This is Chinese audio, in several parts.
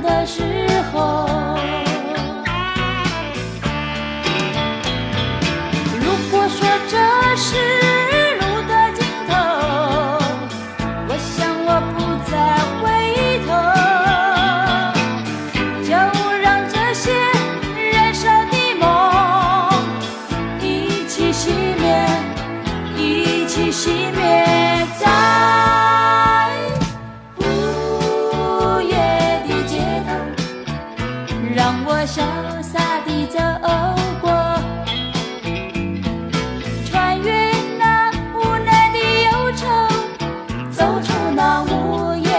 的时候。如果说这是路的尽头，我想我不再回头，就让这些燃烧的梦一起熄灭，一起熄灭在午夜的街头，让我潇洒地走过，穿越那无奈的忧愁，走出那午夜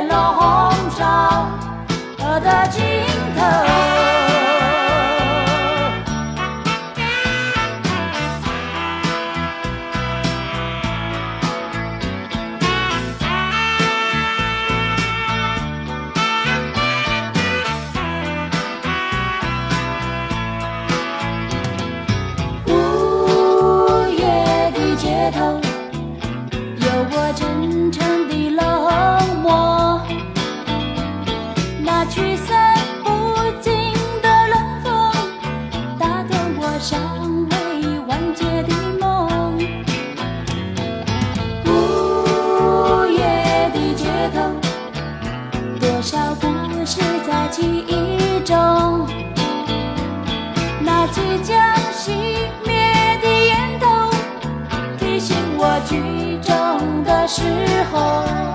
笼罩的尽头。有我真诚的冷漠，那驱散不尽的冷风，打断我尚未完结的梦。午夜的街头，多少故事在记忆中，那即将熄灭的烟头，提醒我剧终的时候。